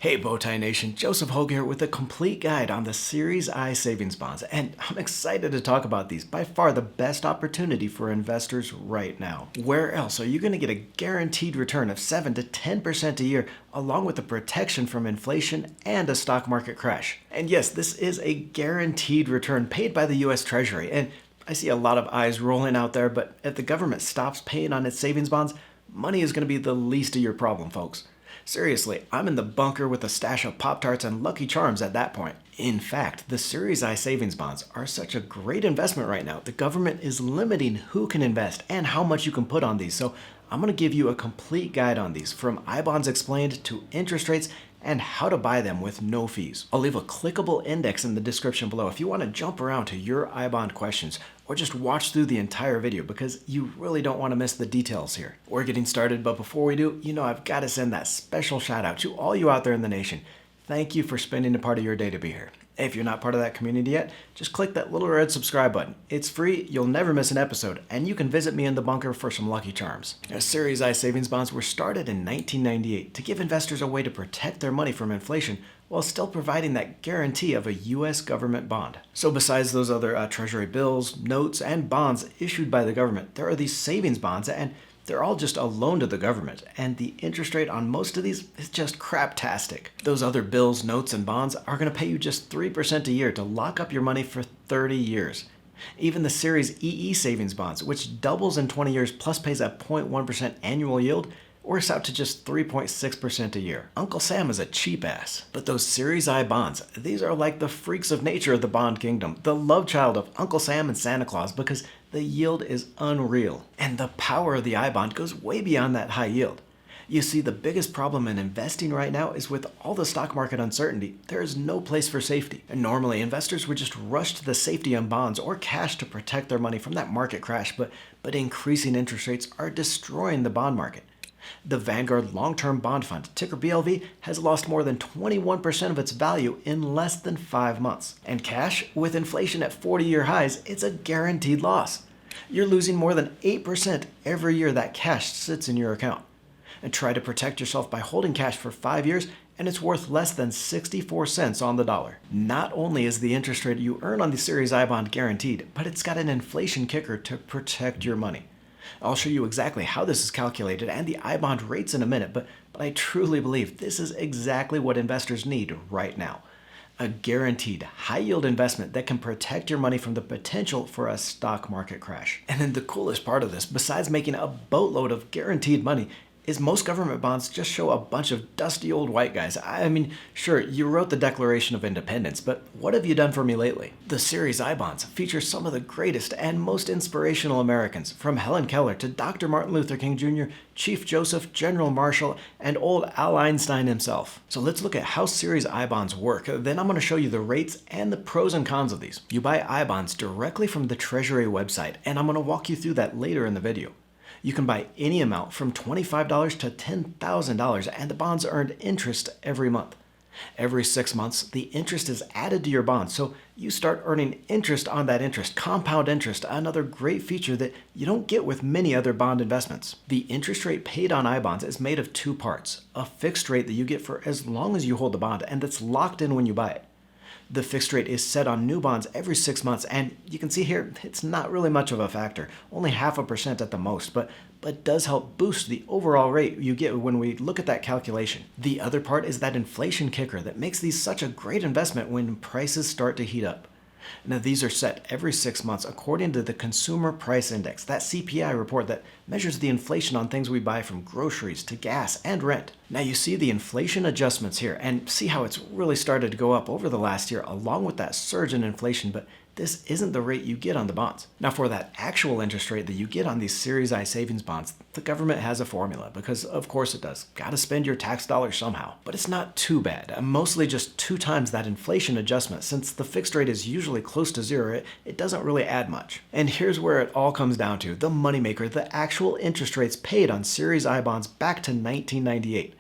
Hey Bowtie Nation, Joseph Hogue here with a complete guide on the Series I savings bonds, and I'm excited to talk about these. By far the best opportunity for investors right now. Where else are you going to get a guaranteed return of 7 to 10% a year, along with the protection from inflation and a stock market crash? And yes, this is a guaranteed return paid by the US Treasury, and I see a lot of eyes rolling out there, but if the government stops paying on its savings bonds, money is going to be the least of your problem, folks. Seriously, I'm in the bunker with a stash of Pop-Tarts and Lucky Charms at that point. In fact, the Series I savings bonds are such a great investment right now. The government is limiting who can invest and how much you can put on these. So I'm going to give you a complete guide on these, from ibonds explained to interest rates and how to buy them with no fees. I'll leave a clickable index in the description below if you want to jump around to your ibond questions or just watch through the entire video, because you really don't want to miss the details here. We're getting started, but before we do, I've got to send that special shout out to all you out there in the nation. Thank you for spending a part of your day to be here. If you're not part of that community yet, just click that little red subscribe button. It's free, you'll never miss an episode, and you can visit me in the bunker for some Lucky Charms. Series I savings bonds were started in 1998 to give investors a way to protect their money from inflation while still providing that guarantee of a U.S. government bond. So besides those other treasury bills, notes, and bonds issued by the government, there are these savings bonds, and they're all just a loan to the government, and the interest rate on most of these is just craptastic. Those other bills, notes, and bonds are going to pay you just 3% a year to lock up your money for 30 years. Even the Series EE savings bonds, which doubles in 20 years plus pays a 0.1% annual yield, works out to just 3.6% a year. Uncle Sam is a cheap ass. But those Series I bonds, these are like the freaks of nature of the bond kingdom, the love child of Uncle Sam and Santa Claus, because the yield is unreal. And the power of the I bond goes way beyond that high yield. You see, the biggest problem in investing right now is with all the stock market uncertainty, there is no place for safety. And normally, investors would just rush to the safety on bonds or cash to protect their money from that market crash, but increasing interest rates are destroying the bond market. The Vanguard Long-Term Bond Fund, ticker BLV, has lost more than 21% of its value in less than 5 months. And cash, with inflation at 40-year highs, it's a guaranteed loss. You're losing more than 8% every year that cash sits in your account. And try to protect yourself by holding cash for 5 years, and it's worth less than 64 cents on the dollar. Not only is the interest rate you earn on the Series I bond guaranteed, but it's got an inflation kicker to protect your money. I'll show you exactly how this is calculated and the iBond rates in a minute, but I truly believe this is exactly what investors need right now. A guaranteed high-yield investment that can protect your money from the potential for a stock market crash. And then the coolest part of this, besides making a boatload of guaranteed money, is most government bonds just show a bunch of dusty old white guys. I mean, sure, you wrote the Declaration of Independence, but what have you done for me lately? The Series I bonds feature some of the greatest and most inspirational Americans, from Hellen Keller to Dr. Martin Luther King Jr., Chief Joseph, General Marshall, and old Al Einstein himself. So let's look at how Series I bonds work. Then I'm going to show you the rates and the pros and cons of these. You buy I bonds directly from the Treasury website, and I'm going to walk you through that later in the video. You can buy any amount from $25 to $10,000, and the bonds earn interest every month. Every 6 months, the interest is added to your bond, so you start earning interest on that interest, compound interest, another great feature that you don't get with many other bond investments. The interest rate paid on iBonds is made of 2 parts, a fixed rate that you get for as long as you hold the bond, and that's locked in when you buy it. The fixed rate is set on new bonds every 6 months, and you can see here it's not really much of a factor, only 0.5% at the most, but does help boost the overall rate you get when we look at that calculation. The other part is that inflation kicker that makes these such a great investment when prices start to heat up. Now, these are set every 6 months according to the Consumer Price Index, that CPI report that measures the inflation on things we buy, from groceries to gas and rent. Now, you see the inflation adjustments here, and see how it's really started to go up over the last year along with that surge in inflation, but this isn't the rate you get on the bonds. Now, for that actual interest rate that you get on these Series I savings bonds, the government has a formula, because of course it does. Gotta spend your tax dollars somehow. But it's not too bad. Mostly just 2 times that inflation adjustment. Since the fixed rate is usually close to 0, it doesn't really add much. And here's where it all comes down to, the moneymaker, the actual interest rates paid on Series I bonds back to 1998.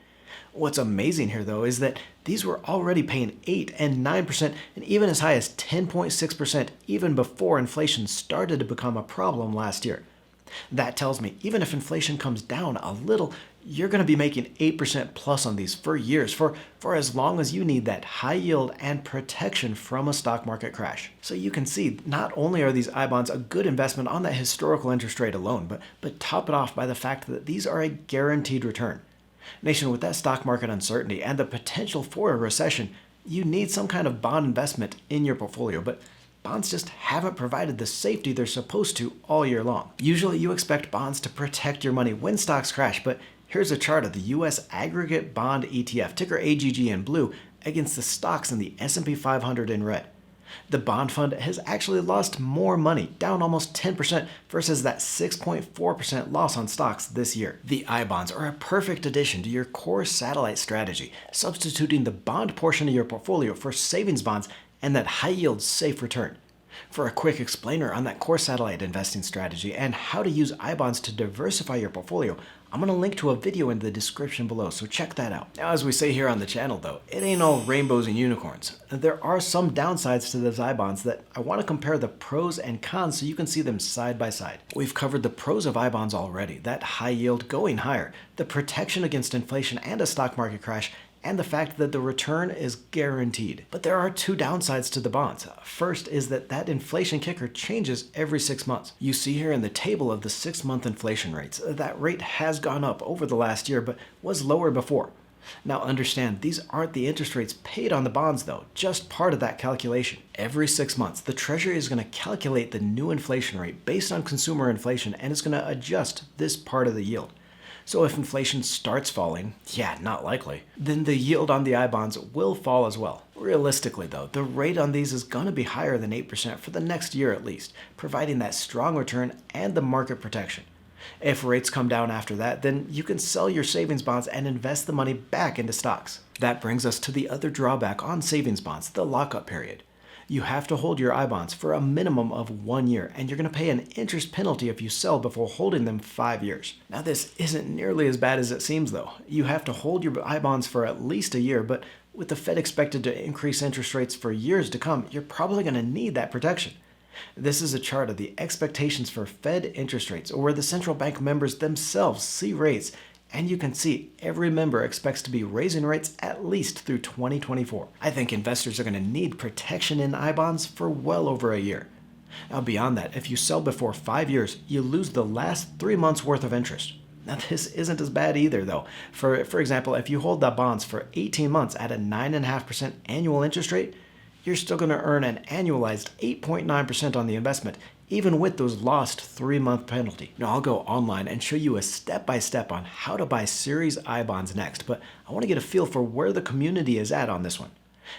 What's amazing here, though, is that these were already paying 8 and 9% and even as high as 10.6% even before inflation started to become a problem last year. That tells me even if inflation comes down a little, you're going to be making 8% plus on these for years, for as long as you need that high yield and protection from a stock market crash. So you can see not only are these I-bonds a good investment on that historical interest rate alone, but top it off by the fact that these are a guaranteed return. Nation, with that stock market uncertainty and the potential for a recession, you need some kind of bond investment in your portfolio, but bonds just haven't provided the safety they're supposed to all year long. Usually you expect bonds to protect your money when stocks crash, but here's a chart of the US Aggregate Bond ETF, ticker AGG in blue, against the stocks in the S&P 500 in red. The bond fund has actually lost more money, down almost 10% versus that 6.4% loss on stocks this year. The I-bonds are a perfect addition to your core satellite strategy, substituting the bond portion of your portfolio for savings bonds and that high-yield safe return. For a quick explainer on that core satellite investing strategy and how to use I-bonds to diversify your portfolio, I'm going to link to a video in the description below, so check that out. Now, as we say here on the channel though, it ain't all rainbows and unicorns. There are some downsides to those I-bonds that I want to compare the pros and cons so you can see them side by side. We've covered the pros of I-bonds already, that high yield going higher, the protection against inflation and a stock market crash, and the fact that the return is guaranteed. But there are two downsides to the bonds. First is that inflation kicker changes every 6 months. You see here in the table of the 6-month inflation rates, that rate has gone up over the last year, but was lower before. Now understand, these aren't the interest rates paid on the bonds though, just part of that calculation. Every 6 months, the Treasury is going to calculate the new inflation rate based on consumer inflation, and it's going to adjust this part of the yield. So if inflation starts falling, yeah, not likely, then the yield on the I-bonds will fall as well. Realistically though, the rate on these is going to be higher than 8% for the next year at least, providing that strong return and the market protection. If rates come down after that, then you can sell your savings bonds and invest the money back into stocks. That brings us to the other drawback on savings bonds, the lockup period. You have to hold your I-bonds for a minimum of 1 year, and you're going to pay an interest penalty if you sell before holding them 5 years. Now this isn't nearly as bad as it seems though. You have to hold your I-bonds for at least a year, but with the Fed expected to increase interest rates for years to come, you're probably going to need that protection. This is a chart of the expectations for Fed interest rates, or where the central bank members themselves see rates, and you can see every member expects to be raising rates at least through 2024. I think investors are going to need protection in I-bonds for well over a year. Now beyond that, if you sell before 5 years, you lose the last 3 months worth of interest. Now this isn't as bad either though. For example, if you hold the bonds for 18 months at a 9.5% annual interest rate, you're still going to earn an annualized 8.9% on the investment, even with those lost 3-month penalty. Now I'll go online and show you a step-by-step on how to buy Series I bonds next, but I want to get a feel for where the community is at on this one.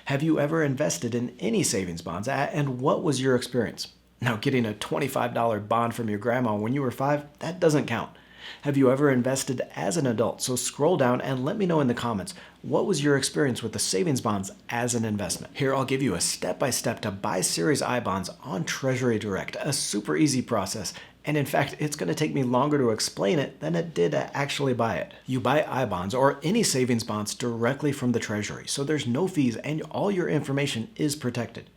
Have you ever invested in any savings bonds, and what was your experience? Now getting a $25 bond from your grandma when you were 5, that doesn't count. Have you ever invested as an adult? So scroll down and let me know in the comments, what was your experience with the savings bonds as an investment? Here I'll give you a step-by-step to buy Series I bonds on Treasury Direct, a super easy process. And in fact, it's going to take me longer to explain it than it did to actually buy it. You buy I bonds or any savings bonds directly from the Treasury, so there's no fees and all your information is protected.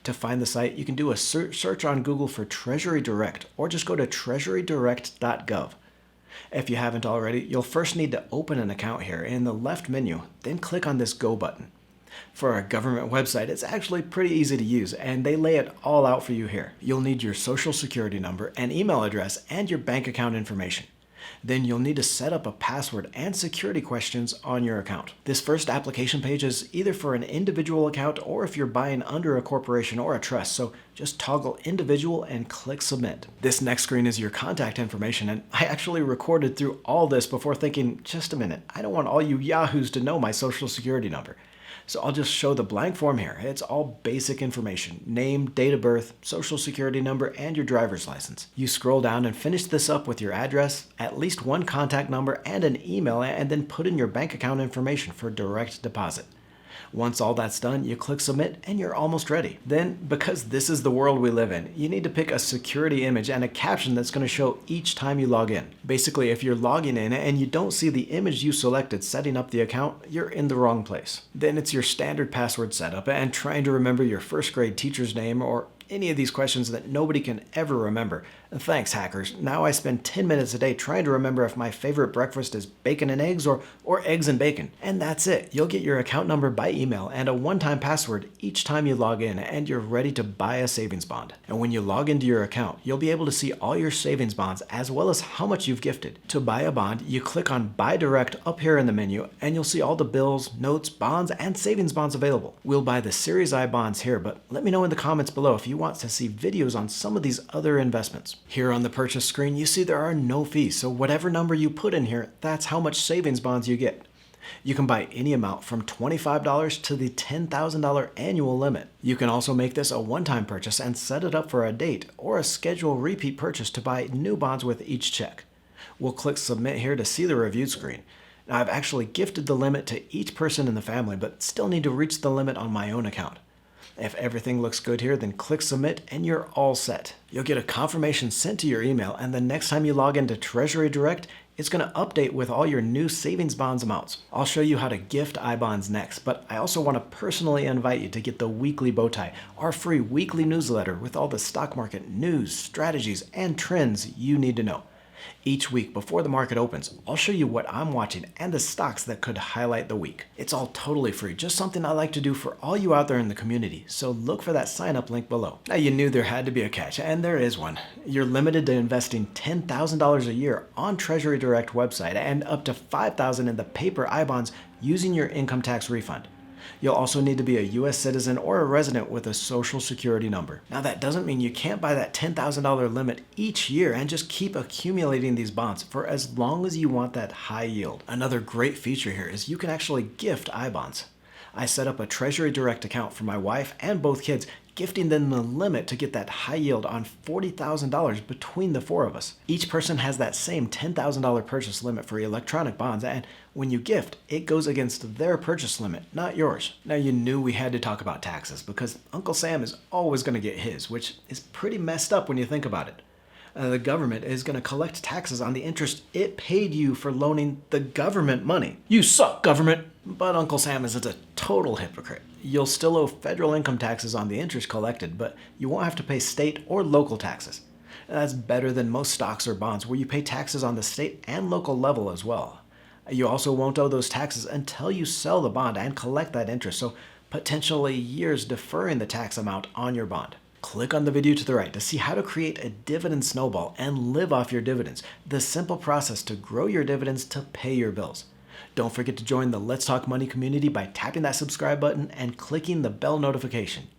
To find the site, you can do a search on Google for Treasury Direct or just go to treasurydirect.gov. If you haven't already, you'll first need to open an account here in the left menu, then click on this Go button. For a government website, it's actually pretty easy to use, and they lay it all out for you here. You'll need your social security number, an email address, and your bank account information. Then you'll need to set up a password and security questions on your account. This first application page is either for an individual account or if you're buying under a corporation or a trust, so just toggle individual and click submit. This next screen is your contact information, and I actually recorded through all this before thinking, just a minute, I don't want all you yahoos to know my social security number. So I'll just show the blank form here. It's all basic information: name, date of birth, social security number, and your driver's license. You scroll down and finish this up with your address, at least one contact number, and an email, and then put in your bank account information for direct deposit. Once all that's done, you click submit and you're almost ready. Then, because this is the world we live in, you need to pick a security image and a caption that's going to show each time you log in. Basically, if you're logging in and you don't see the image you selected setting up the account, you're in the wrong place. Then it's your standard password setup and trying to remember your first grade teacher's name, or any of these questions that nobody can ever remember. Thanks, hackers. Now I spend 10 minutes a day trying to remember if my favorite breakfast is bacon and eggs or eggs and bacon. And that's it. You'll get your account number by email and a one-time password each time you log in, and you're ready to buy a savings bond. And when you log into your account, you'll be able to see all your savings bonds as well as how much you've gifted. To buy a bond, you click on Buy Direct up here in the menu, and you'll see all the bills, notes, bonds, and savings bonds available. We'll buy the Series I bonds here, but let me know in the comments below if you want to see videos on some of these other investments. Here on the purchase screen, you see there are no fees, so whatever number you put in here, that's how much savings bonds you get. You can buy any amount from $25 to the $10,000 annual limit. You can also make this a one-time purchase and set it up for a date or a schedule repeat purchase to buy new bonds with each check. We'll click Submit here to see the reviewed screen. Now, I've actually gifted the limit to each person in the family, but still need to reach the limit on my own account. If everything looks good here, then click Submit and you're all set. You'll get a confirmation sent to your email, and the next time you log into Treasury Direct, it's going to update with all your new savings bonds amounts. I'll show you how to gift ibonds next, but I also want to personally invite you to get the weekly bowtie, our free weekly newsletter with all the stock market news, strategies, and trends you need to know. Each week before the market opens, I'll show you what I'm watching and the stocks that could highlight the week. It's all totally free, just something I like to do for all you out there in the community, so look for that sign up link below. Now, you knew there had to be a catch, and there is one. You're limited to investing $10,000 a year on Treasury Direct website and up to $5,000 in the paper ibonds using your income tax refund. You'll also need to be a U.S. citizen or a resident with a social security number. Now, that doesn't mean you can't buy that $10,000 limit each year and just keep accumulating these bonds for as long as you want that high yield. Another great feature here is you can actually gift ibonds. I set up a Treasury Direct account for my wife and both kids, gifting them the limit to get that high yield on $40,000 between the four of us. Each person has that same $10,000 purchase limit for electronic bonds, and when you gift, it goes against their purchase limit, not yours. Now, you knew we had to talk about taxes because Uncle Sam is always going to get his, which is pretty messed up when you think about it. The government is going to collect taxes on the interest it paid you for loaning the government money. You suck, government! But Uncle Sam isn't a total hypocrite. You'll still owe federal income taxes on the interest collected, but you won't have to pay state or local taxes. That's better than most stocks or bonds where you pay taxes on the state and local level as well. You also won't owe those taxes until you sell the bond and collect that interest, so potentially years deferring the tax amount on your bond. Click on the video to the right to see how to create a dividend snowball and live off your dividends, the simple process to grow your dividends to pay your bills. Don't forget to join the Let's Talk Money community by tapping that subscribe button and clicking the bell notification.